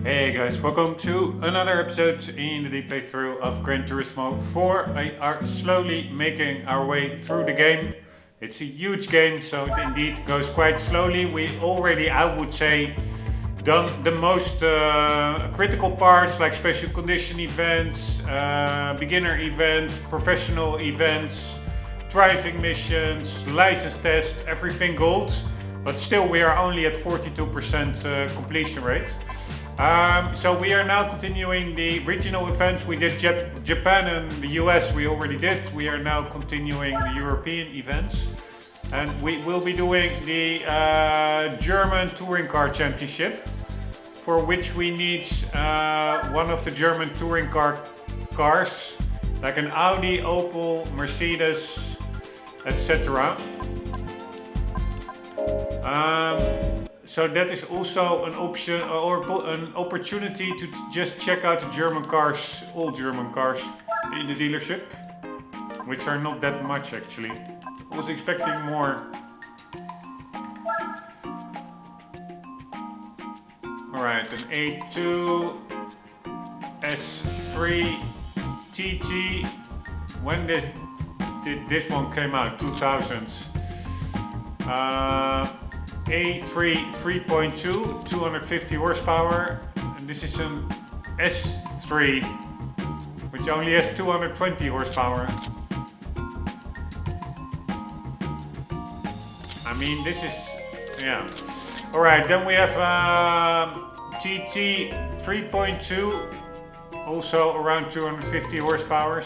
Hey guys, welcome to another episode in the deep playthrough of Gran Turismo 4. We are slowly making our way through the game. It's a huge game, so it indeed goes quite slowly. We already, I would say, done the most critical parts like special condition events, beginner events, professional events, driving missions, license test, everything gold. But still we are only at 42% completion rate. So we are now continuing the regional events. We did Japan and the US, we already did. We are now continuing the European events. And we will be doing the German Touring Car Championship, for which we need one of the German touring cars, like an Audi, Opel, Mercedes, etc. So that is also an option or an opportunity to just check out the German cars, all German cars in the dealership, which are not that much actually. I was expecting more. Alright, an A2, S3, TT. When did this one came out? 2000s. A3 3.2, 250 horsepower, and this is an S3, which only has 220 horsepower. I mean, this is, yeah. Alright, then we have TT 3.2, also around 250 horsepower.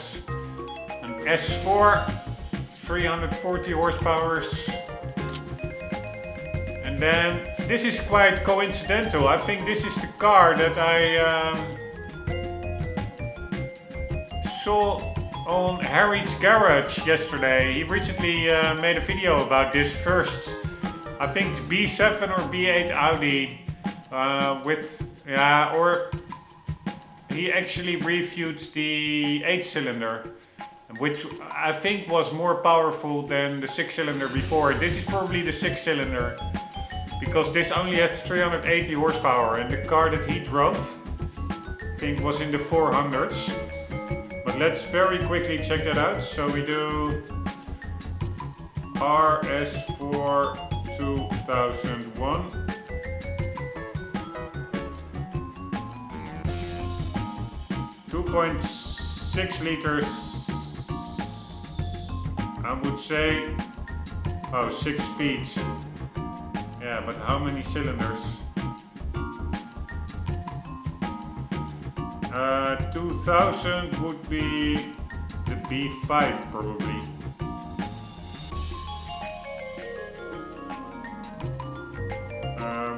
An S4, 340 horsepower. And then this is quite coincidental. I think this is the car that I saw on Harry's garage yesterday. He recently made a video about this first, I think it's B7 or B8 Audi or he actually reviewed the 8-cylinder, which I think was more powerful than the 6-cylinder before. This is probably the 6-cylinder, because this only had 380 horsepower, and the car that he drove, I think, was in the 400s. But let's very quickly check that out. So we do RS4 2001. .6 liters, I would say. Oh, 6 speeds. Yeah, but how many cylinders? 2000 would be the B5 probably.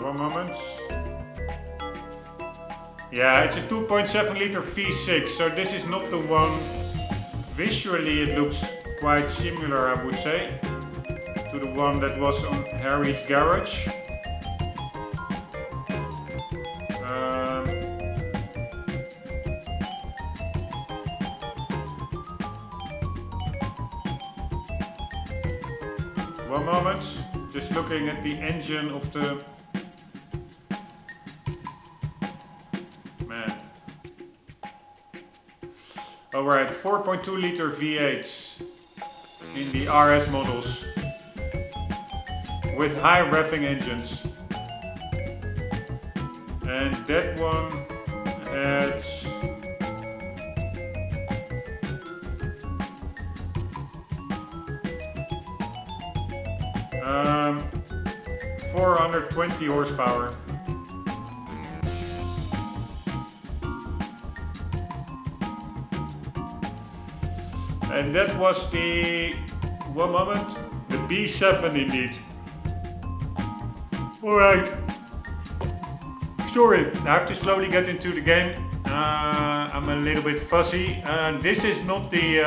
One moment. Yeah, it's a 2.7 liter V6, so this is not the one. Visually it looks quite similar, I would say, to the one that was on Harry's garage. One moment, just looking at the engine of the man. Alright, 4.2 liter V8s in the RS models, with high revving engines, and that one had 420 horsepower. And that was the, one moment, the B7 indeed. Alright. Sorry, I have to slowly get into the game. I'm a little bit fuzzy. This is not the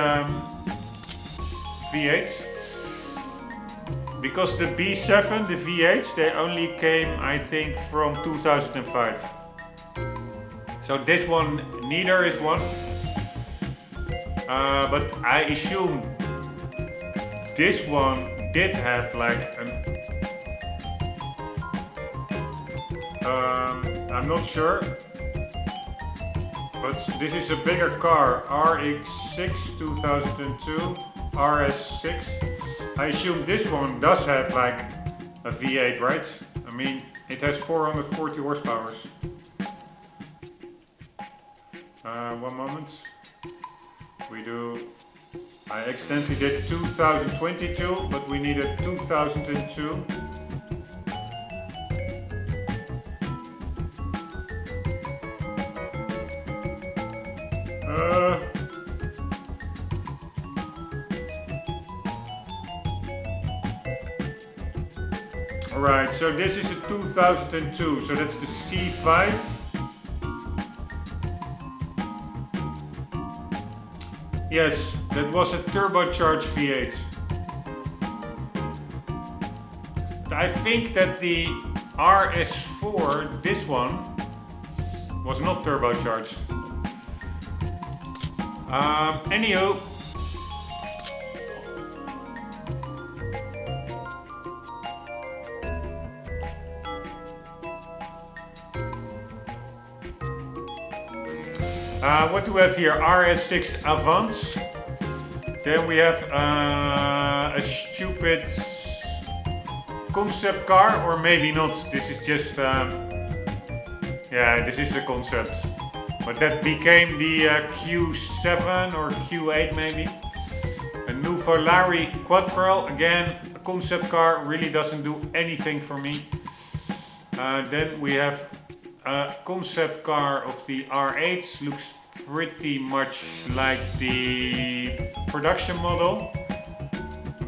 V8. Because the B7, the V8s, they only came, I think, from 2005. So this one, neither is one. But I assume this one did have like an I'm not sure, but this is a bigger car, RX6 2002, RS6. I assume this one does have like a V8, right? I mean, it has 440 horsepower. 1 moment. I accidentally did 2022, but we needed 2002. Alright, so this is a 2002, so that's the C5. Yes, that was a turbocharged V8. I think that the RS4, this one, was not turbocharged. Anywho. What do we have here? RS6 Avant. Then we have a stupid concept car, or maybe not. This is just, yeah, this is a concept. But that became the Q7 or Q8 maybe. A new Volare Quattro, again, a concept car, really doesn't do anything for me. Then we have a concept car of the R8, looks pretty much like the production model.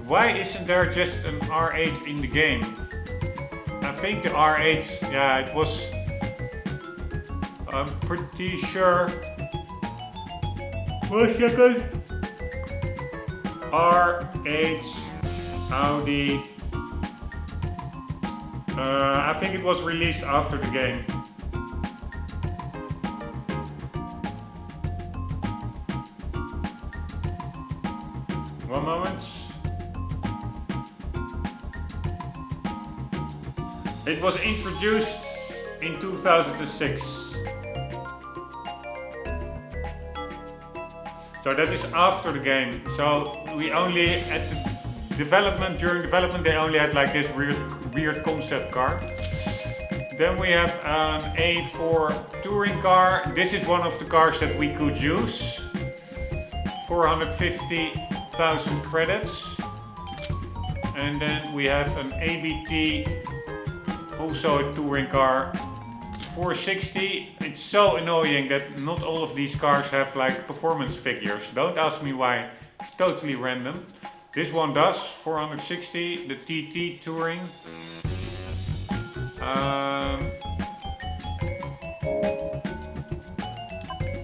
Why isn't there just an R8 in the game? I think the R8, yeah, it was, I'm pretty sure. 1 second. R8 Audi. I think it was released after the game. One moment. It was introduced in 2006. So that is after the game. So we only, at the development, during development, they only had like this weird concept car. Then we have an A4 touring car. This is one of the cars that we could use. 450,000 credits. And then we have an ABT, also a touring car, 460. It's so annoying that not all of these cars have like performance figures. Don't ask me why, it's totally random. This one does, 460, the TT touring.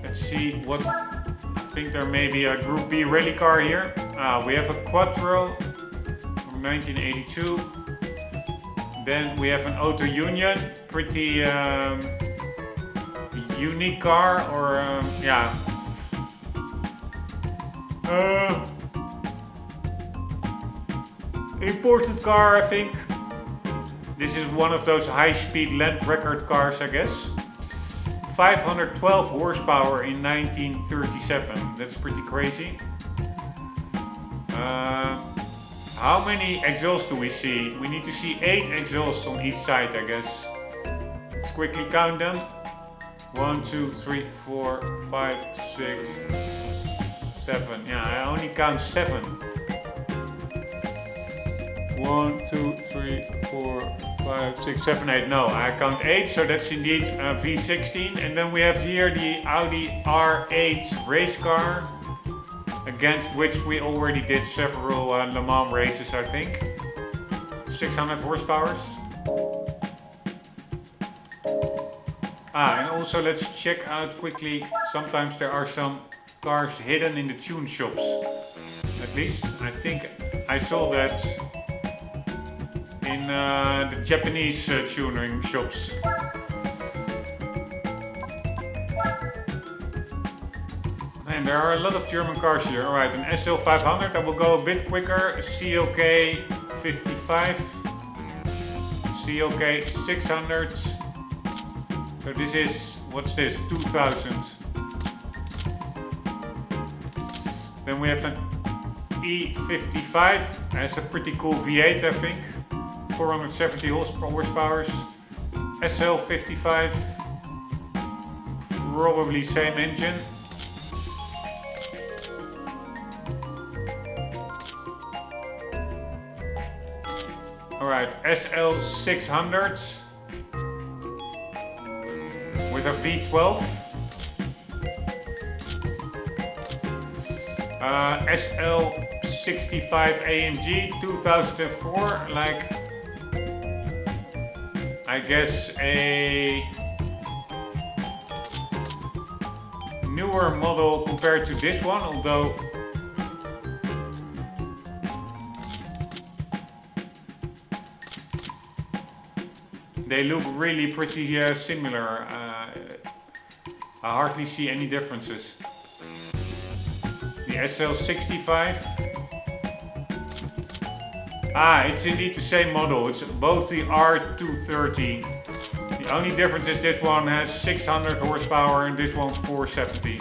Let's see what, I think there may be a Group B rally car here. We have a Quattro from 1982. Then we have an Auto Union, pretty unique car, or yeah. Important car, I think. This is one of those high-speed land record cars, I guess. 512 horsepower in 1937. That's pretty crazy. How many exhausts do we see? We need to see 8 exhausts on each side, I guess. Let's quickly count them. 1, 2, 3, 4, 5, 6, 7. Yeah, I only count 7. 1, 2, 3, 4, 5, 6, 7, 8. No, I count 8, so that's indeed V16. And then we have here the Audi R8 race car, against which we already did several Le Mans races, I think. 600 horsepower. And also let's check out quickly, sometimes there are some cars hidden in the tune shops. At least, I think I saw that in the Japanese tuning shops. And there are a lot of German cars here. Alright, an SL500, I will go a bit quicker. CLK 55, CLK 600. So this is, what's this, 2000. Then we have an E55, has a pretty cool V8 I think, 470 horsepower. SL55, probably same engine. Alright, SL600 with a V12. SL65 AMG 2004, like I guess a newer model compared to this one, although they look really pretty similar. I hardly see any differences. The SL65. It's indeed the same model. It's both the R230. The only difference is this one has 600 horsepower and this one 470.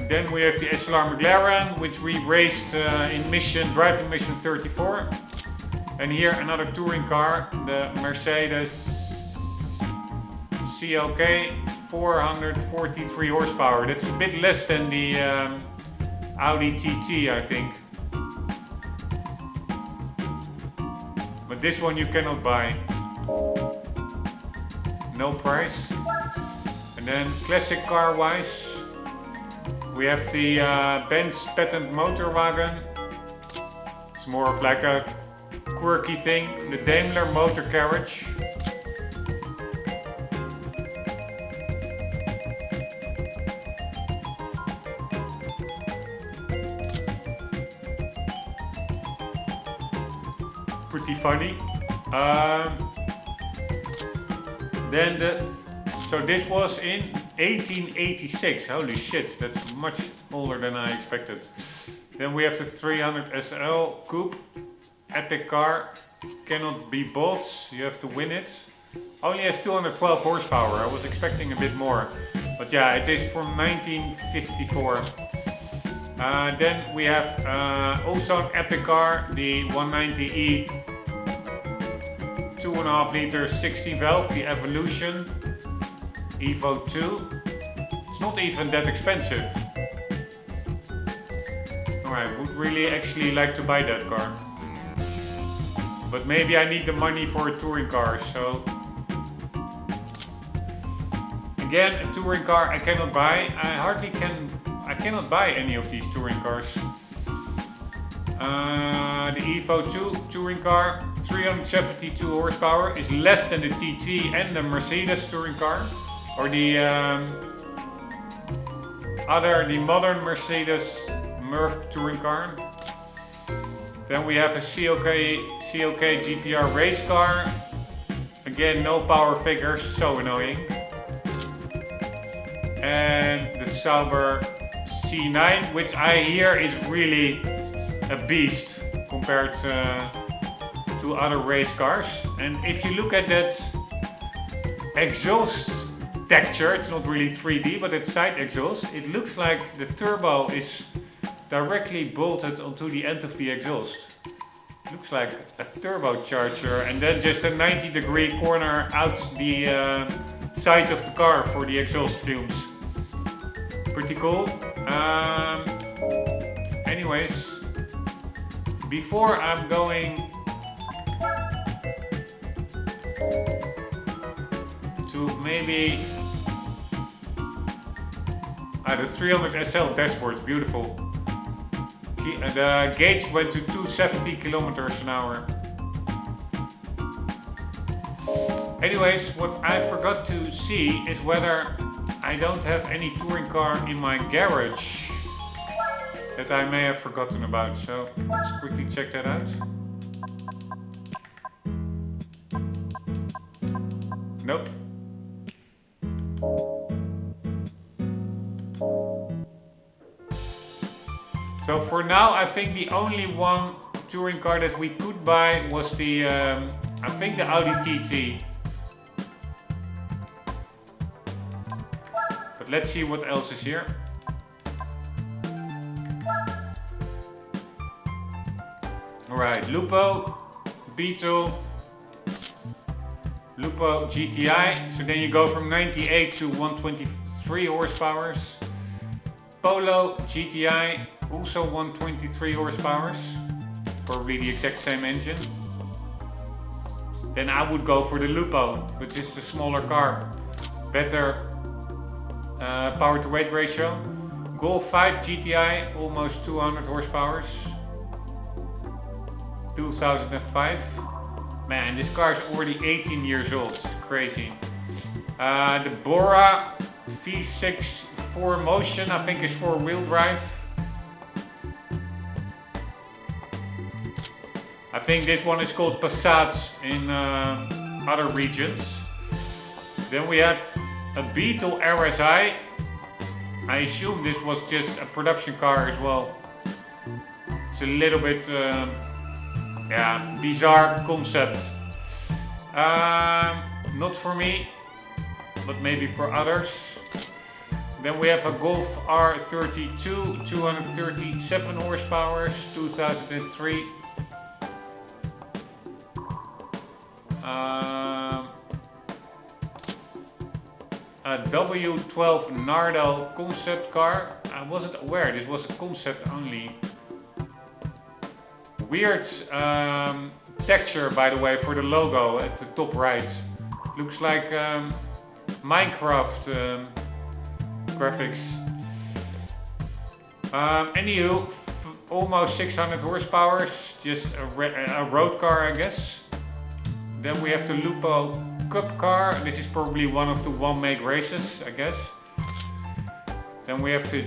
Then we have the SLR McLaren, which we raced in driving mission 34. And here another touring car, the Mercedes CLK, 443 horsepower. That's a bit less than the Audi TT, I think. But this one you cannot buy. No price. And then classic car wise, we have the Benz patent motorwagen. It's more of like a quirky thing. The Daimler motor carriage. Pretty funny. So this was in 1886. Holy shit, that's much older than I expected. Then we have the 300 SL Coupe, epic car, cannot be bought. You have to win it. Only has 212 horsepower. I was expecting a bit more, but yeah, it is from 1954. Then we have also an epic car, the 190e 2.5 liter 16 valve, the Evolution Evo 2. It's not even that expensive. Alright, would really actually like to buy that car. But maybe I need the money for a touring car, so... Again, a touring car I cannot buy. I cannot buy any of these touring cars. The Evo 2 touring car, 372 horsepower, is less than the TT and the Mercedes touring car. Or the modern Mercedes Merc touring car. Then we have a CLK GTR race car. Again, no power figures, so annoying. And the Sauber C9, which I hear is really a beast compared to other race cars. And if you look at that exhaust texture, it's not really 3D, but it's side exhaust. It looks like the turbo is directly bolted onto the end of the exhaust. Looks like a turbocharger, and then just a 90-degree corner out the side of the car for the exhaust fumes. Pretty cool. Anyways, before I'm going to maybe the 300 SL dashboard's beautiful. The gauge went to 270 kilometers an hour. Anyways, what I forgot to see is whether I don't have any touring car in my garage that I may have forgotten about. So let's quickly check that out. Nope. So for now, I think the only one touring car that we could buy was the, I think the Audi TT. But But let's see what else is here. Alright, Lupo, Beetle, Lupo GTI. So then you go from 98 to 123 horsepower. Polo GTI, also 123 horsepower. Probably the exact same engine. Then I would go for the Lupo, which is the smaller car. Better power to weight ratio. Golf 5 GTI, almost 200 horsepower. 2005. Man, this car is already 18 years old. It's crazy. The Bora V6 4Motion, I think is 4-wheel drive. I think this one is called Passat in other regions. Then we have a Beetle RSI. I assume this was just a production car as well. It's a little bit bizarre concept. Not for me, but maybe for others. Then we have a Golf R32, 237 horsepower, 2003. A W12 Nardo concept car. I wasn't aware this was a concept only. Weird texture, by the way, for the logo at the top right. Looks like Minecraft graphics. Anywho, almost 600 horsepower, just a road car, I guess. Then we have the Lupo Cup car. This is probably one of the one-make races, I guess. Then we have the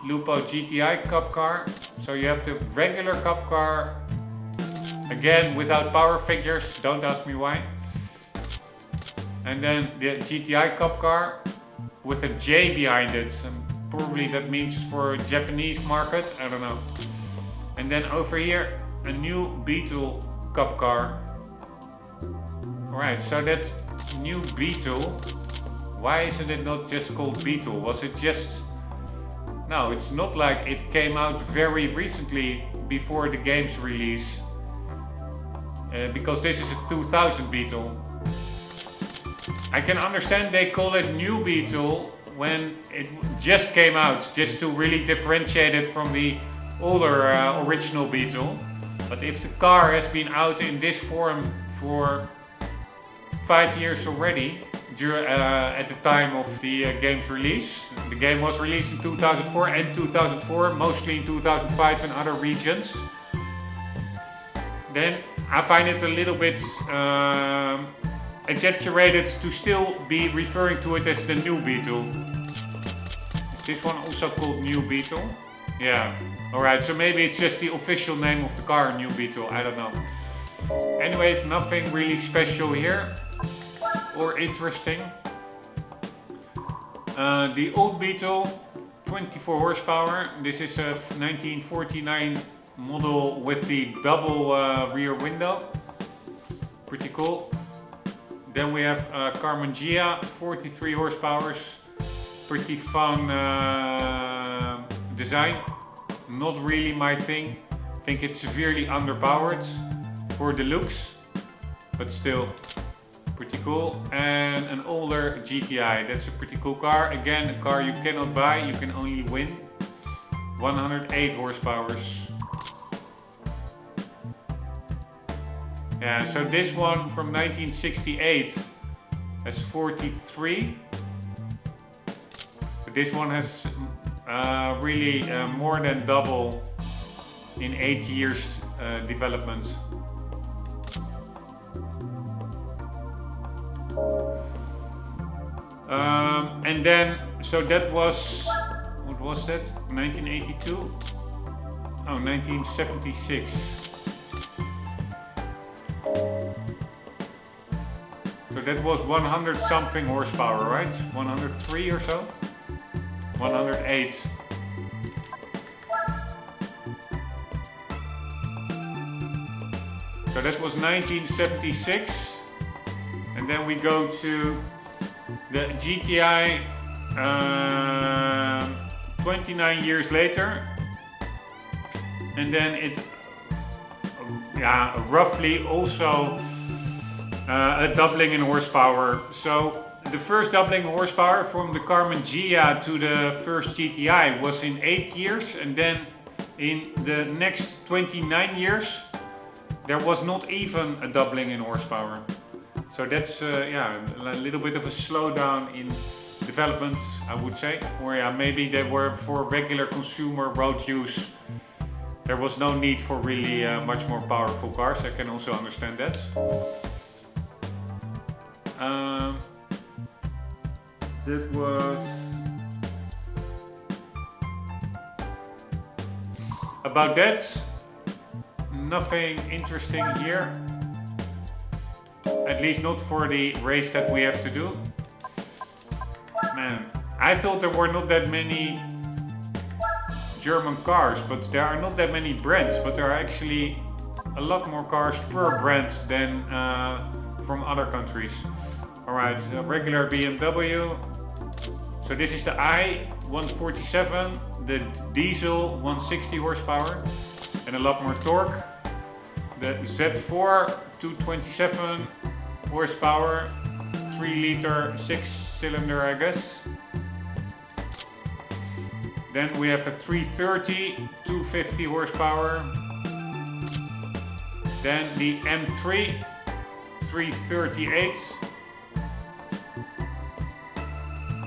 Lupo GTI Cup car. So you have the regular Cup car, again without power figures, don't ask me why. And then the GTI Cup car with a J behind it. And probably that means for Japanese market, I don't know. And then over here, a new Beetle Cup car. Alright, so that new Beetle, why isn't it not just called Beetle? Was it just... No, it's not like it came out very recently before the game's release. Because this is a 2000 Beetle. I can understand they call it new Beetle when it just came out, just to really differentiate it from the older original Beetle. But if the car has been out in this form for 5 years already, at the time of the game's release. The game was released in 2004 and 2004, mostly in 2005 in other regions. Then I find it a little bit exaggerated to still be referring to it as the new Beetle. Is this one also called New Beetle? Yeah. Alright, so maybe it's just the official name of the car, New Beetle, I don't know. Anyways, nothing really special here or interesting. The old Beetle, 24 horsepower. This is a 1949 model with the double rear window. Pretty cool. Then we have Carmen Gia, 43 horsepower. Pretty fun design. Not really my thing. I think it's severely underpowered for the looks, but still pretty cool. And an older GTI, that's a pretty cool car. Again, a car you cannot buy, you can only win. 108 horsepower. Yeah, so this one from 1968 has 43. But this one has really more than double in 8 years development. And then, so that was, what was that? 1982? Oh, 1976. So that was 100 something horsepower, right? 103 or so? 108. So that was 1976. And then we go to the GTI 29 years later, and then it roughly also a doubling in horsepower. So the first doubling in horsepower from the Carmen Ghia to the first GTI was in 8 years, and then in the next 29 years there was not even a doubling in horsepower. So that's a little bit of a slowdown in development, I would say. Or maybe they were for regular consumer road use. There was no need for really much more powerful cars. I can also understand that. That was about that. Nothing interesting here. At least not for the race that we have to do. Man, I thought there were not that many German cars, but there are not that many brands, but there are actually a lot more cars per brand than from other countries. Alright, a regular BMW. So this is the i147, the diesel 160 horsepower and a lot more torque. The Z4 227 horsepower, 3 liter 6-cylinder, I guess. Then we have a 330 250 horsepower. Then the M3 338.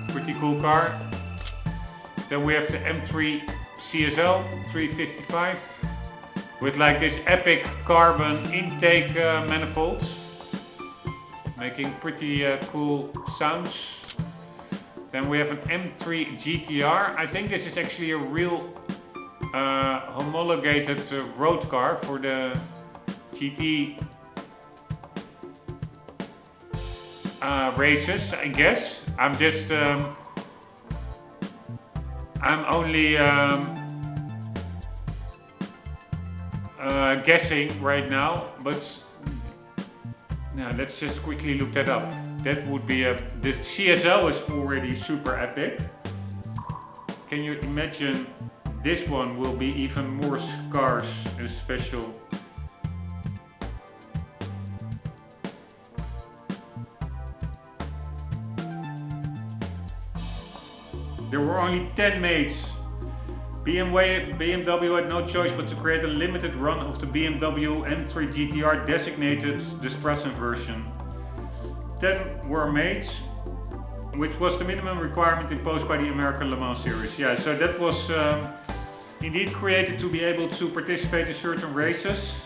Pretty cool car. Then we have the M3 CSL 355 with like this epic carbon intake manifolds, making pretty cool sounds. Then we have an M3 GTR. I think this is actually a real homologated road car for the GT races, I guess. I'm just I'm only guessing right now, but let's just quickly look that up. That would be the CSL is already super epic. Can you imagine this one will be even more scarce and special? There were only 10 made. BMW had no choice but to create a limited run of the BMW M3 GTR designated the Strassen version. 10 were made, which was the minimum requirement imposed by the American Le Mans series. Yeah, so that was indeed created to be able to participate in certain races.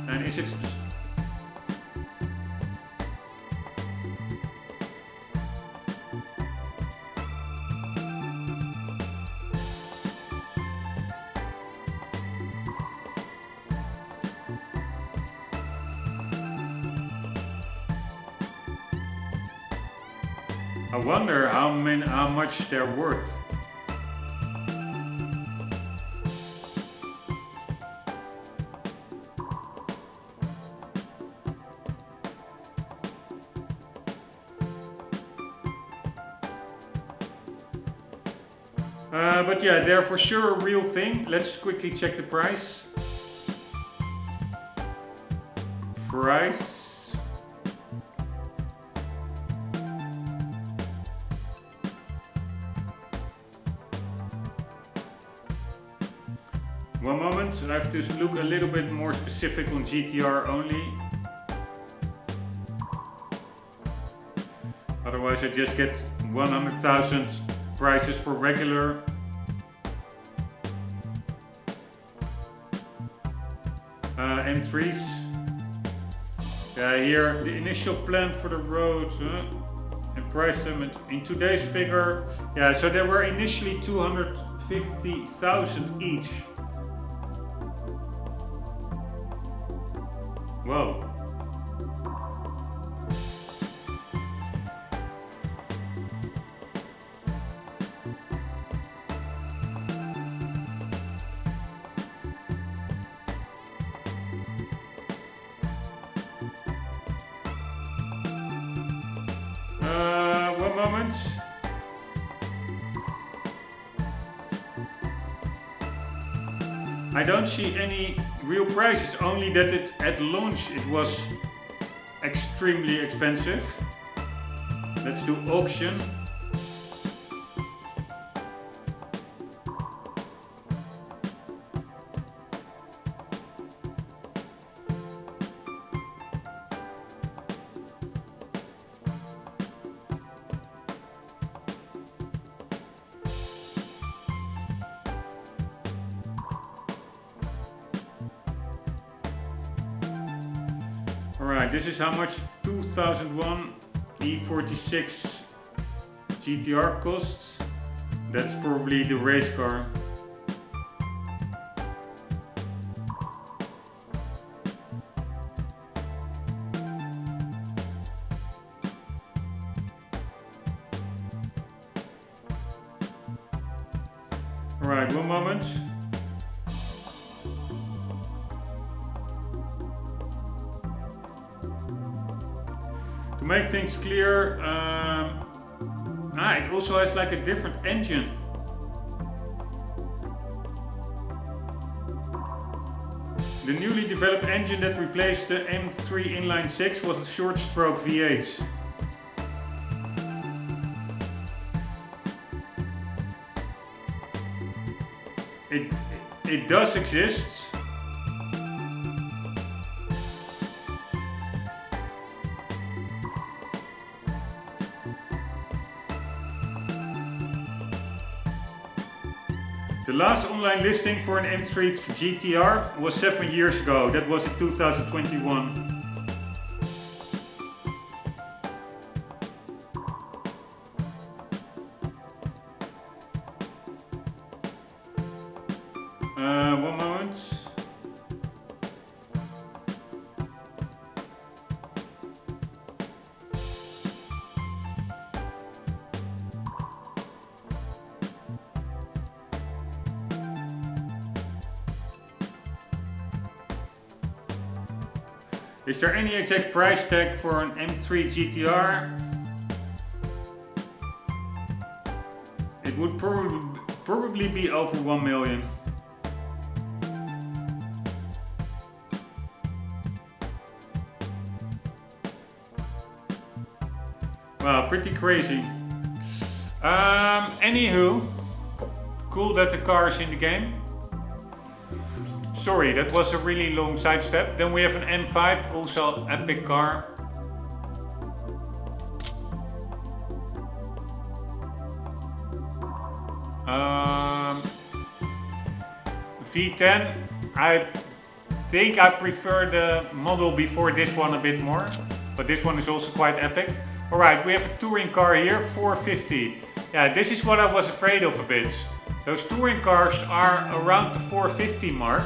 And is it... I wonder how much they're worth. But yeah, they're for sure a real thing. Let's quickly check the price. One moment, I have to look a little bit more specific on GTR only. Otherwise I just get 100,000 prices for regular. M3s. Yeah, here the initial plan for the road and price them in today's figure. Yeah, so they were initially 250,000 each. Whoa. One moment. I don't see any real prices, only that at launch it was extremely expensive. Let's do auction. Alright, this is how much 2001 E46 GTR costs. That's probably the race car. Alright, one moment. To make things clear, it also has like a different engine. The newly developed engine that replaced the M3 inline 6 was a short stroke V8. It does exist. The last online listing for an M3 GTR was 7 years ago. That was in 2021. One moment. Is there any exact price tag for an M3 GTR? It would probably be over 1 million. Wow, pretty crazy. Anywho, cool that the car is in the game. Sorry, that was a really long sidestep. Then we have an M5, also epic car. V10, I think I prefer the model before this one a bit more, but this one is also quite epic. Alright, we have a touring car here, 450. Yeah, this is what I was afraid of a bit. Those touring cars are around the 450 mark.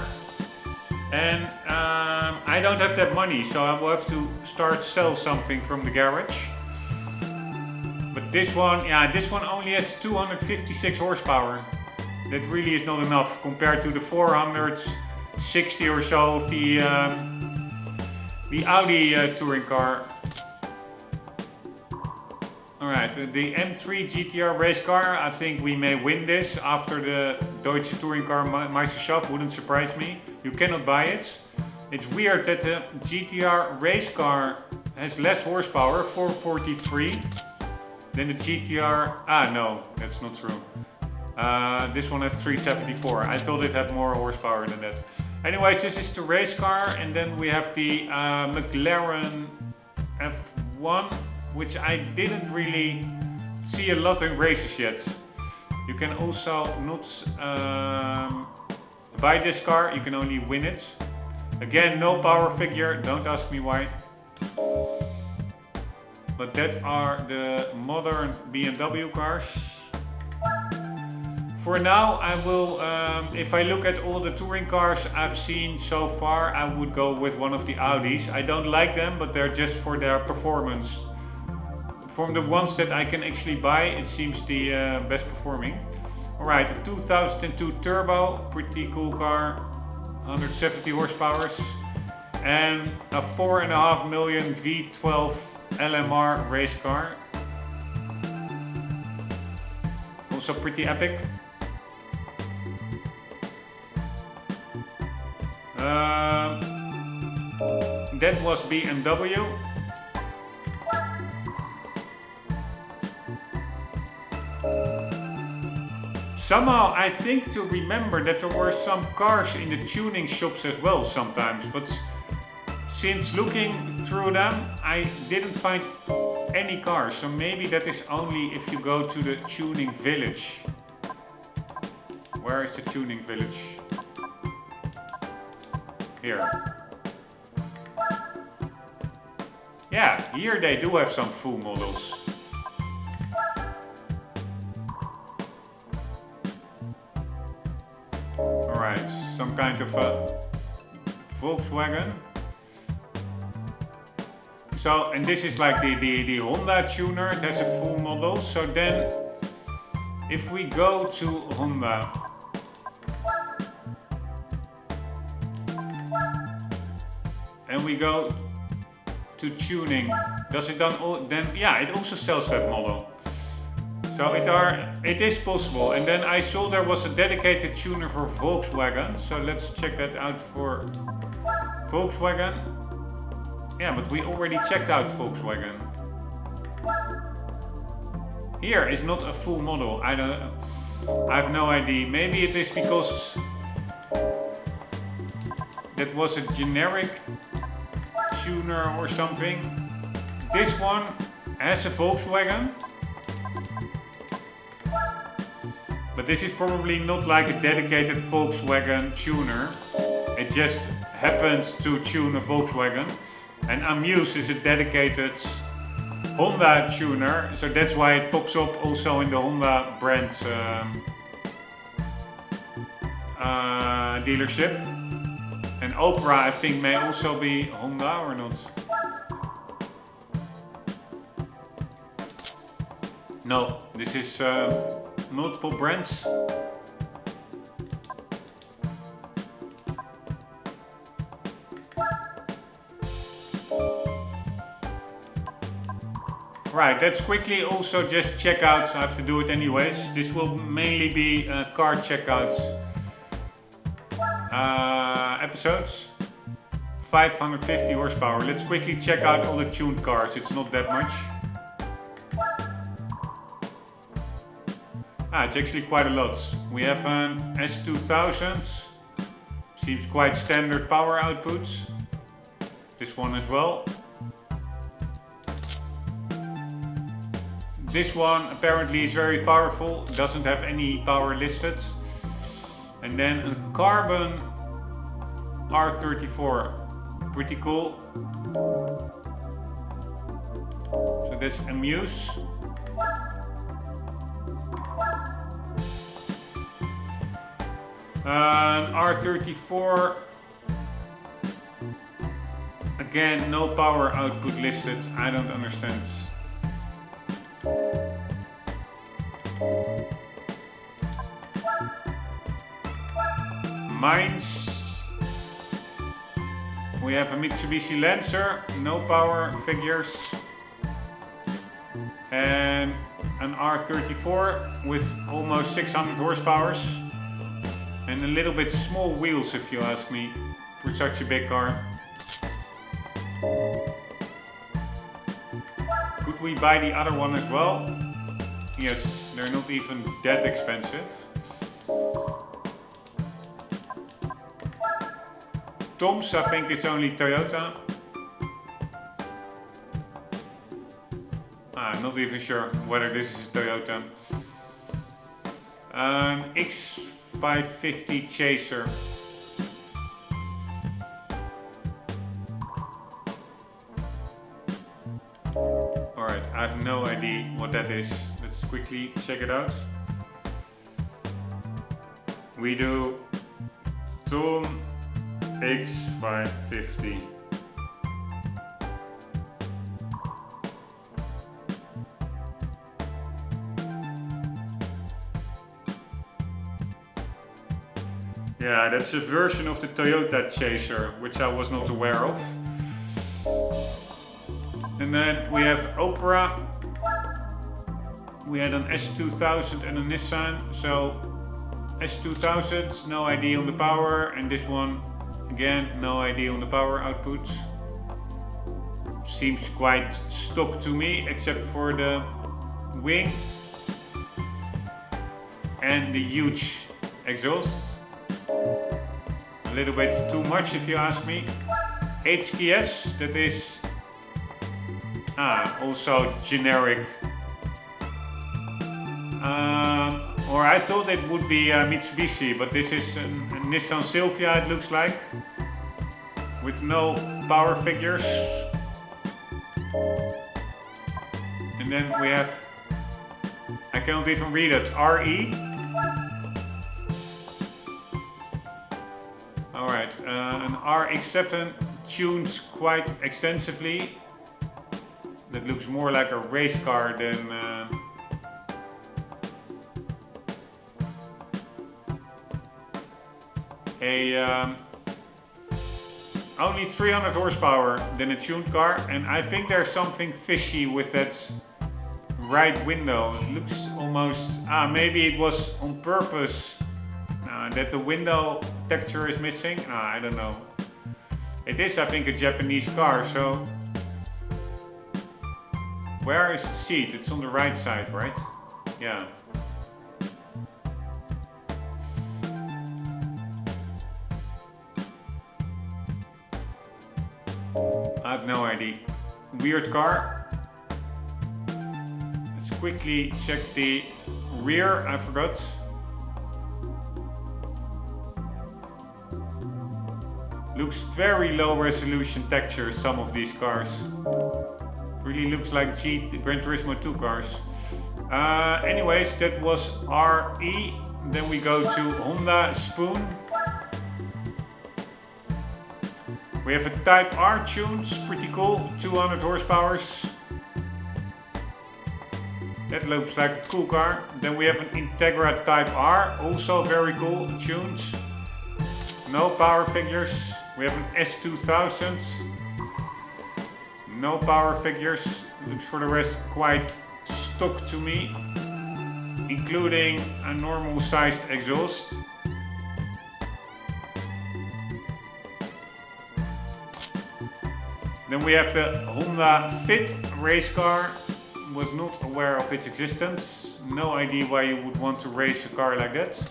And I don't have that money, so I will have to sell something from the garage. But this one, yeah, this one only has 256 horsepower. That really is not enough compared to the 460 or so of the Audi touring car. Alright, the M3 GTR race car, I think we may win this after the Deutsche Touring Car Meisterschaft, wouldn't surprise me. You cannot buy it. It's weird that the GTR race car has less horsepower, 443, than the GTR... no, that's not true. This one has 374. I thought it had more horsepower than that. Anyways, this is the race car, and then we have the McLaren F1, which I didn't really see a lot in races yet. You can also not buy this car, you can only win it. Again, no power figure, don't ask me why. But that are the modern BMW cars. For now, I will, if I look at all the touring cars I've seen so far, I would go with one of the Audis. I don't like them, but they're just for their performance. From the ones that I can actually buy, it seems the best performing. Alright, a 2002 Turbo, pretty cool car, 170 horsepower. And a 4.5 million V12 LMR race car. Also pretty epic. That was BMW. Somehow I think to remember that there were some cars in the tuning shops as well sometimes, but since looking through them I didn't find any cars, so maybe that is only if you go to the tuning village. Where is the tuning village? Here. Yeah, here they do have some full models. Alright, some kind of Volkswagen. So, and this is like the Honda tuner, it has a full model. So then, if we go to Honda, and we go to tuning, does it then, yeah, it also sells that model. So it is possible. And then I saw there was a dedicated tuner for Volkswagen, so let's check that out for Volkswagen. Yeah, but we already checked out Volkswagen. Here is not a full model. I have no idea. Maybe it is because that was a generic tuner or something. This one has a Volkswagen. But this is probably not like a dedicated Volkswagen tuner. It just happens to tune a Volkswagen. And Amuse is a dedicated Honda tuner, so that's why it pops up also in the Honda brand dealership. And Opera, I think, may also be Honda or not. No, this is multiple brands. Right, let's quickly also just check out, I have to do it anyways. This will mainly be car checkouts episodes. 550 horsepower. Let's quickly check out all the tuned cars, it's not that much. It's actually quite a lot. We have an S2000, seems quite standard power output. This one as well. This one apparently is very powerful, doesn't have any power listed. And then a carbon R34, pretty cool. So that's Amuse. R34, again no power output listed, I don't understand. Mines. We have a Mitsubishi Lancer, no power figures. And an R34 with almost 600 horsepower. And a little bit small wheels, if you ask me, for such a big car. Could we buy the other one as well? Yes, they're not even that expensive. Tom's, I think it's only Toyota. I'm not even sure whether this is Toyota. X550 Chaser. Alright, I have no idea what that is. Let's quickly check it out. We do Tom X550. Yeah, that's a version of the Toyota Chaser, which I was not aware of. And then we have Opera. We had an S2000 and a Nissan. So S2000, no idea on the power, and this one Again, no idea on the power output. Seems quite stock to me, except for the wing and the huge exhausts. A little bit too much if you ask me. HKS, that is also generic. Or I thought it would be Mitsubishi, but this is a Nissan Silvia, it looks like, with no power figures. And then we have, I cannot even read it, RE. Alright, an RX-7 tuned quite extensively. That looks more like a race car than only 300 horsepower than a tuned car, and I think there's something fishy with that right window. It looks almost, maybe it was on purpose that the window texture is missing. I don't know. It is, I think, a Japanese car, so where is the seat? It's on the right side, right? Yeah. I have no idea. Weird car. Let's quickly check the rear. I forgot. Looks very low resolution texture, some of these cars. Really looks like Gran Turismo 2 cars. Anyways, that was RE. Then we go to Honda Spoon. We have a Type R tuned, pretty cool, 200 horsepower. That looks like a cool car. Then we have an Integra Type R, also very cool, tuned. No power figures. We have an S2000. No power figures. Looks for the rest quite stock to me, including a normal sized exhaust. Then we have the Honda Fit race car. Was not aware of its existence. No idea why you would want to race a car like that.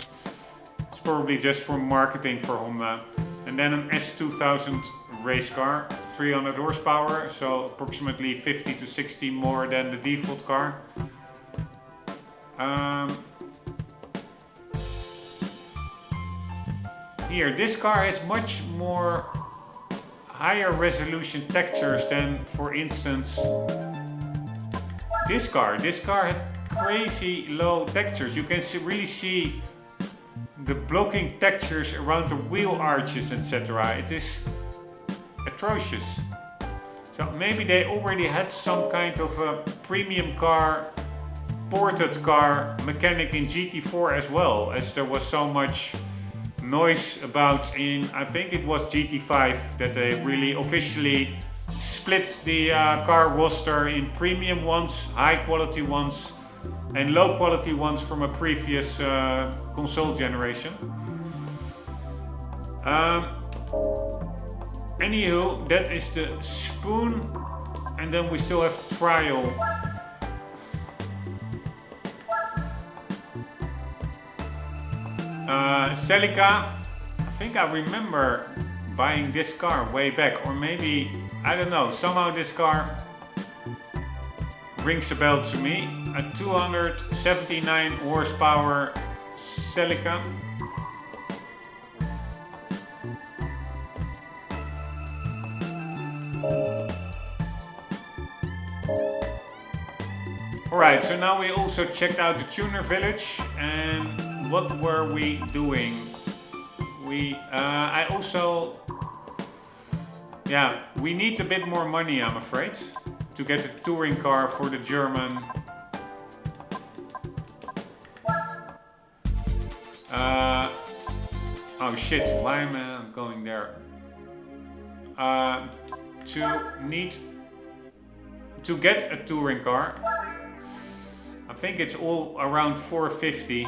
It's probably just for marketing for Honda. And then an S2000 race car, 300 horsepower, so approximately 50 to 60 more than the default car. Here, this car has much more higher resolution textures than, for instance, this car. This car had crazy low textures. You can really see the blocking textures around the wheel arches, etc. It is atrocious. So maybe they already had some kind of a premium car, ported car mechanic in GT4 as well, as there was so much noise about in, I think it was GT5, that they really officially split the car roster in premium ones, high quality ones, and low quality ones from a previous console generation. Anywho, that is the Spoon, and then we still have Trial. Celica, I think I remember buying this car way back, or maybe, I don't know, somehow this car rings a bell to me. A 279 horsepower Celica. Alright, so now we also checked out the tuner village, and what were we doing? I also, we need a bit more money, I'm afraid, to get a touring car for the German. Oh shit, why am I going there? To get a touring car, I think it's all around 450.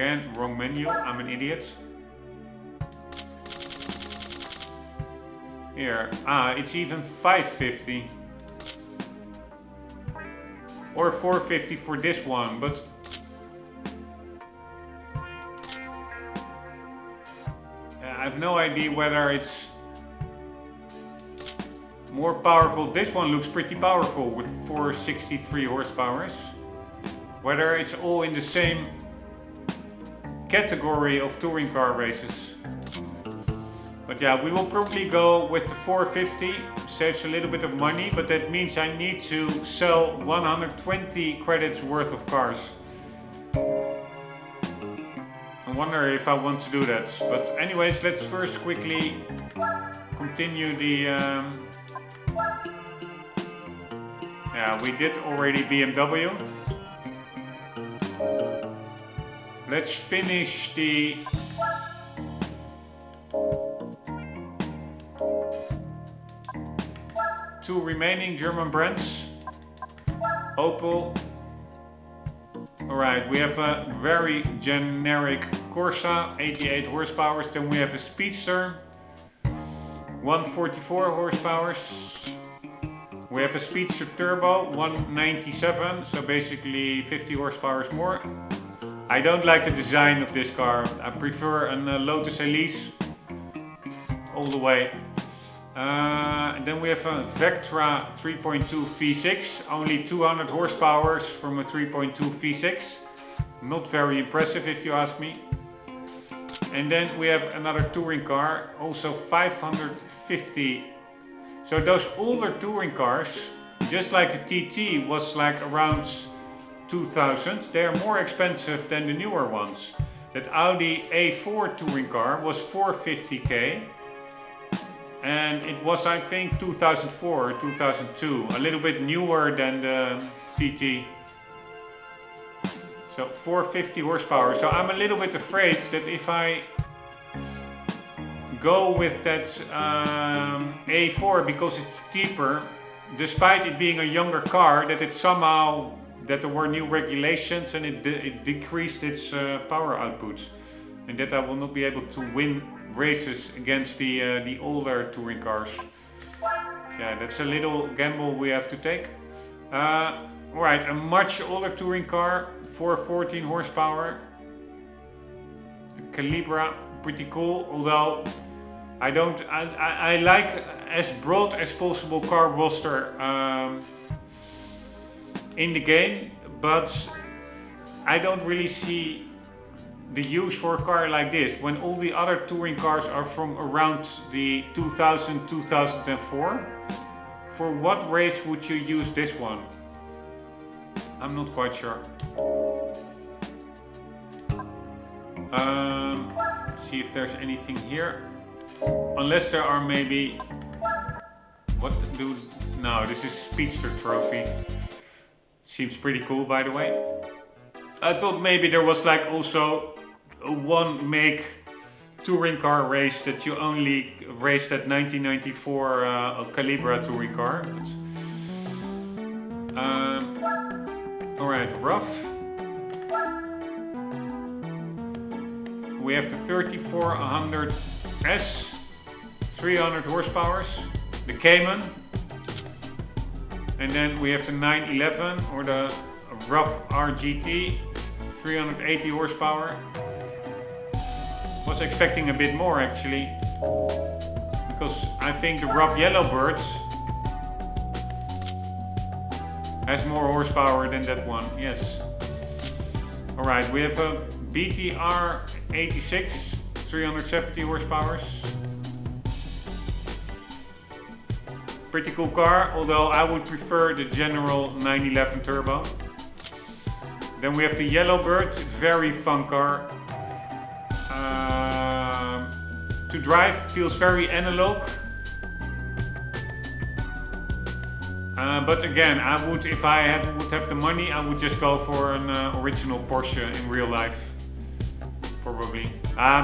Again, wrong menu, I'm an idiot. Here, it's even 550. Or 450 for this one, but I have no idea whether it's more powerful. This one looks pretty powerful with 463 horsepower. Whether it's all in the same category of touring car races. But yeah, we will probably go with the 450. Saves a little bit of money, but that means I need to sell 120 credits worth of cars. I wonder if I want to do that. But anyways, let's first quickly continue the... Yeah, we did already BMW. Let's finish the... two remaining German brands. Opel. Alright, we have a very generic Corsa, 88 horsepower. Then we have a Speedster, 144 horsepower. We have a Speedster Turbo, 197, so basically 50 horsepower more. I don't like the design of this car. I prefer a Lotus Elise all the way. And then we have a Vectra 3.2 V6, only 200 horsepower from a 3.2 V6. Not very impressive if you ask me. And then we have another touring car, also 550. So those older touring cars, just like the TT was like around 2000, they are more expensive than the newer ones. That Audi A4 touring car was 450k. And it was, I think, 2004 or 2002, a little bit newer than the TT. So 450 horsepower. So I'm a little bit afraid that if I go with that A4 because it's cheaper, despite it being a younger car, that it somehow, that there were new regulations and it decreased its power output. And that I will not be able to win races against the older touring cars. Yeah, that's a little gamble we have to take. Alright, a much older touring car, 414 horsepower. Calibra, pretty cool, although I like as broad as possible car roster in the game, but I don't really see the use for a car like this when all the other touring cars are from around the 2000-2004. For what race would you use this one? I'm not quite sure. See if there's anything here. Unless there are maybe... What do... No, this is Speedster Trophy. Seems pretty cool, by the way. I thought maybe there was like also a one make touring car race that you only raced that 1994 Calibra touring car. Alright, rough. We have the 3400S, 300 horsepower, the Cayman. And then we have the 911 or the rough RGT, 380 horsepower. Was expecting a bit more actually, because I think the rough Yellowbird has more horsepower than that one. Yes. Alright, we have a BTR 86, 370 horsepower. Pretty cool car, although I would prefer the general 911 turbo. Then we have the Yellowbird, very fun car. To drive, feels very analog. But again, I would, if I would have the money, I would just go for an original Porsche in real life. Probably.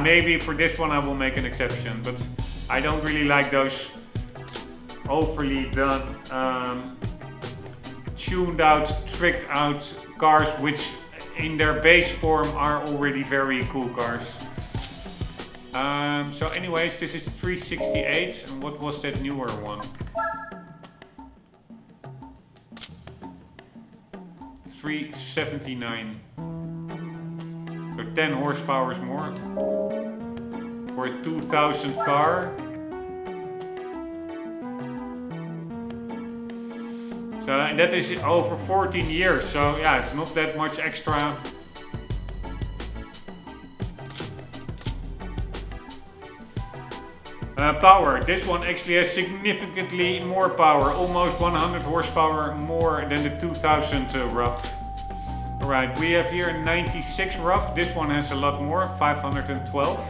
Maybe for this one I will make an exception, but I don't really like those overly done, tuned out, tricked out cars which in their base form are already very cool cars. So anyways, this is 368, and what was that newer one? 379. So 10 horsepower more for a 2000 car. So and that is over 14 years, so yeah, it's not that much extra. Power. This one actually has significantly more power, almost 100 horsepower more than the 2000 rough. Alright, we have here 96 rough. This one has a lot more, 512.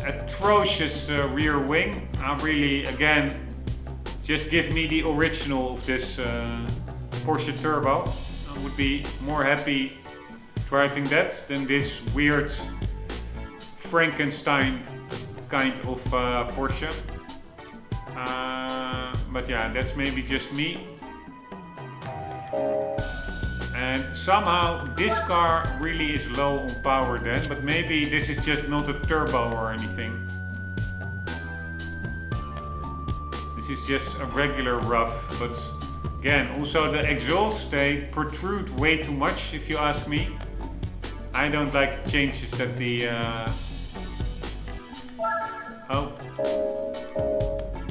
Atrocious rear wing. I really, again, just give me the original of this Porsche Turbo. I would be more happy driving that than this weird Frankenstein kind of Porsche. But yeah, that's maybe just me. And somehow this car really is low on power then, but maybe this is just not a turbo or anything. This is just a regular rough, but again, also the exhausts, they protrude way too much if you ask me. I don't like the changes that the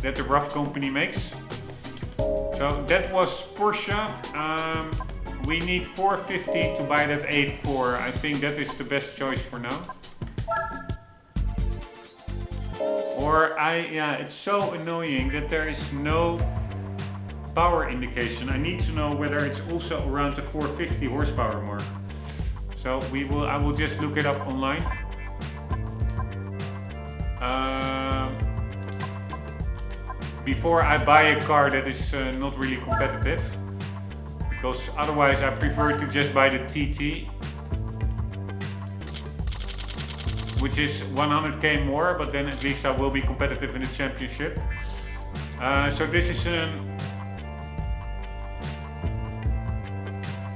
that the rough company makes. So that was Porsche. We need 450 to buy that A4. I think that is the best choice for now. Or yeah, it's so annoying that there is no power indication. I need to know whether it's also around the 450 horsepower mark. So I will just look it up online. Before I buy a car that is not really competitive, because otherwise I prefer to just buy the TT, which is 100k more, but then at least I will be competitive in the championship. So this is an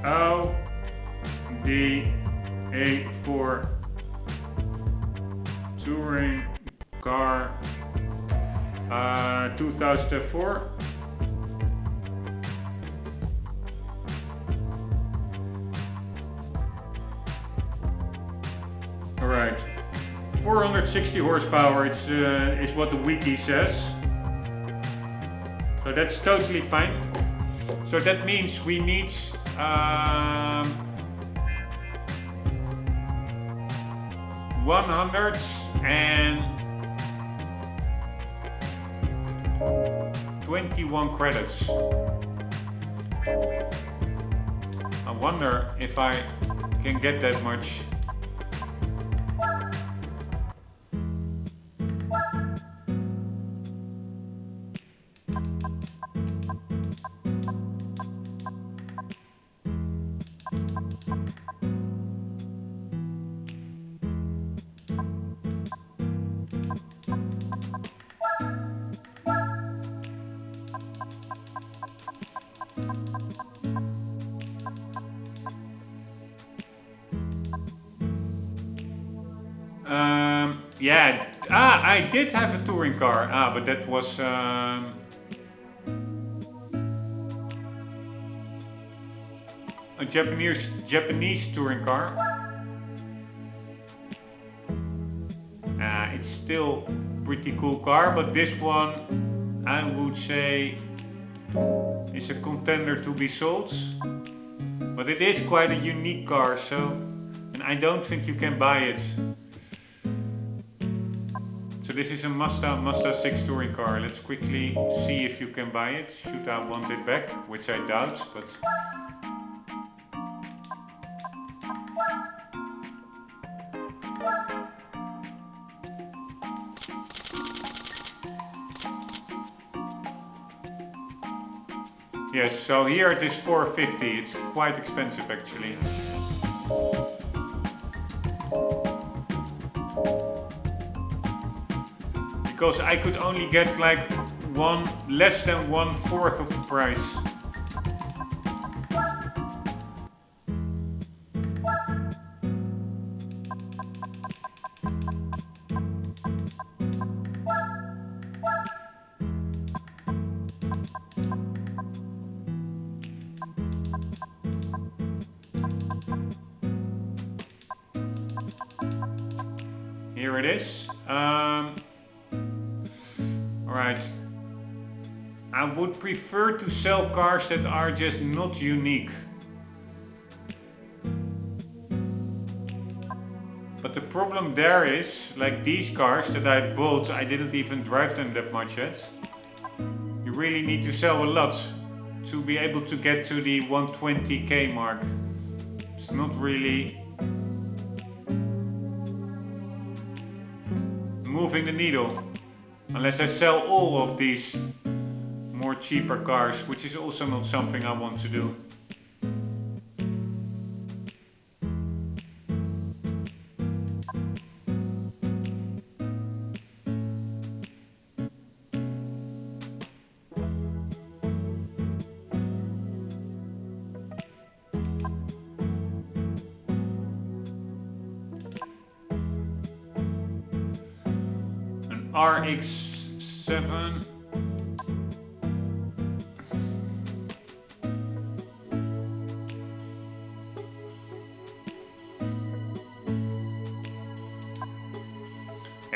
Audi A4 touring car, 2004. Alright, 460 horsepower is what the wiki says. So that's totally fine. So that means we need 121 credits. I wonder if I can get that much. Yeah, I did have a touring car, but that was a Japanese touring car. It's still a pretty cool car, but this one I would say is a contender to be sold. But it is quite a unique car, and I don't think you can buy it. So this is a Mazda 6 touring car. Let's quickly see if you can buy it. Should I want it back? Which I doubt, but... Yes, so here it is 450. It's quite expensive actually. Because I could only get like less than 1/4 of the price. here it is. Alright. I would prefer to sell cars that are just not unique. But the problem there is, like these cars that I bought, I didn't even drive them that much yet. You really need to sell a lot to be able to get to the 120k mark. It's not really moving the needle. Unless I sell all of these more cheaper cars, which is also not something I want to do. An RX-7.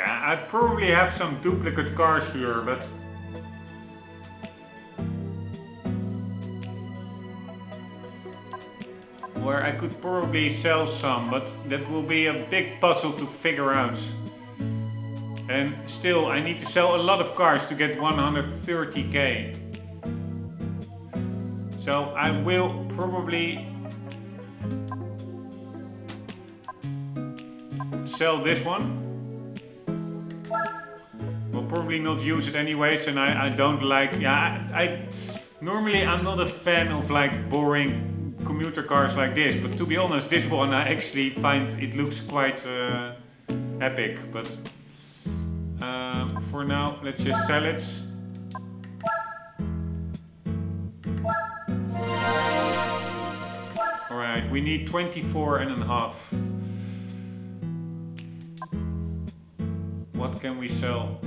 I probably have some duplicate cars here, but where I could probably sell some, but that will be a big puzzle to figure out. And still, I need to sell a lot of cars to get 130k. So I will probably sell this one. Will probably not use it anyways, and I don't like, normally I'm not a fan of like boring commuter cars like this, but to be honest, this one I actually find it looks quite epic, but for now let's just sell it. Alright, we need 24.5. What can we sell?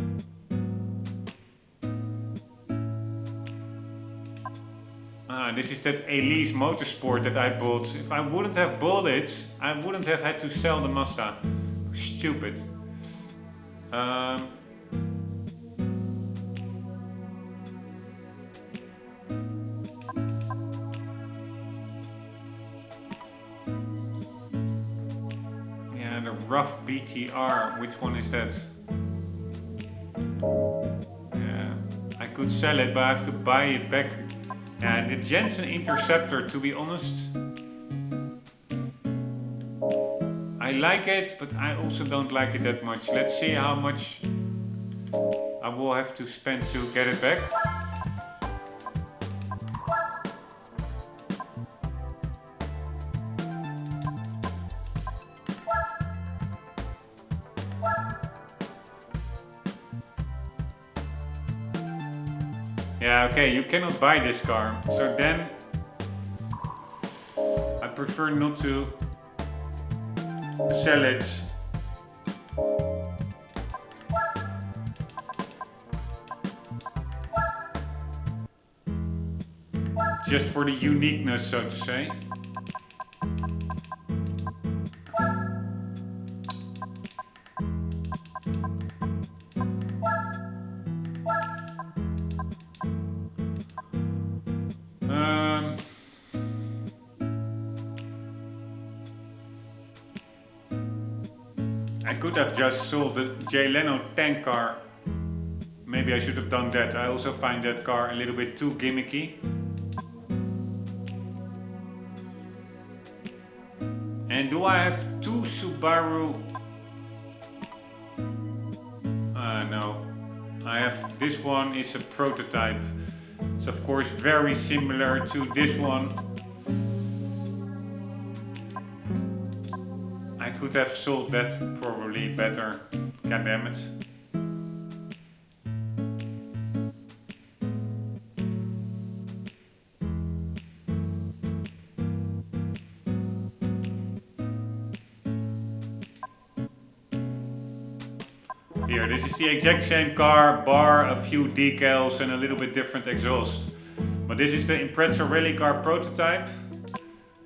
This is that Elise Motorsport that I bought. If I wouldn't have bought it, I wouldn't have had to sell the Mazda. Stupid. Yeah, the rough BTR. Which one is that? Yeah, I could sell it, but I have to buy it back. Yeah, the Jensen Interceptor, to be honest, I like it, but I also don't like it that much. Let's see how much I will have to spend to get it back. Yeah, okay, you cannot buy this car. So then I prefer not to sell it. Just for the uniqueness, so to say. I could have just sold the Jay Leno tank car. Maybe I should have done that. I also find that car a little bit too gimmicky. And do I have two Subaru? No. I have, this one is a prototype. It's of course very similar to this one. I could have sold that probably better. God damn it. Here, this is the exact same car, bar a few decals and a little bit different exhaust. But this is the Impreza rally car prototype.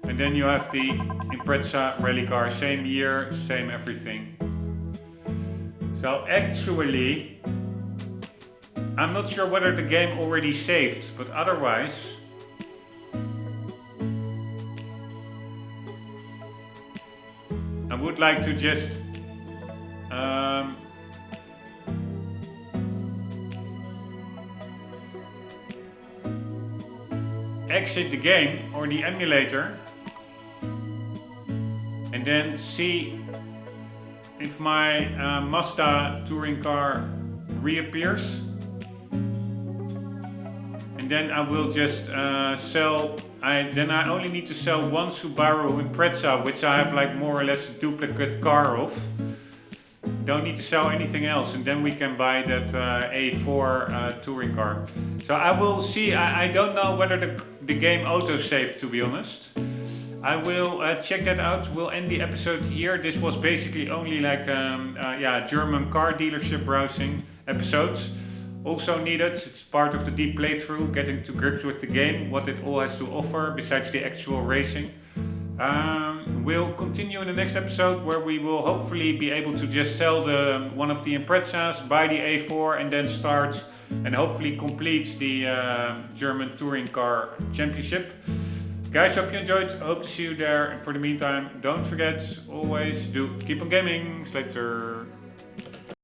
And then you have the Impreza rally car, same year, same everything. So actually, I'm not sure whether the game already saved, but otherwise, I would like to just exit the game or the emulator and then see if my Mazda touring car reappears. And then I will just sell. Then I only need to sell one Subaru Impreza, which I have like more or less a duplicate car of. Don't need to sell anything else, and then we can buy that A4 touring car. So I will see. I don't know whether the game autosave, to be honest. I will check that out. We'll end the episode here. This was basically only like German car dealership browsing episodes. Also needed, it's part of the deep playthrough, getting to grips with the game, what it all has to offer besides the actual racing. We'll continue in the next episode where we will hopefully be able to just sell one of the Imprezas, buy the A4 and then start and hopefully complete the German Touring Car Championship. Guys, hope you enjoyed, hope to see you there, and for the meantime, don't forget, always do keep on gaming. Slater.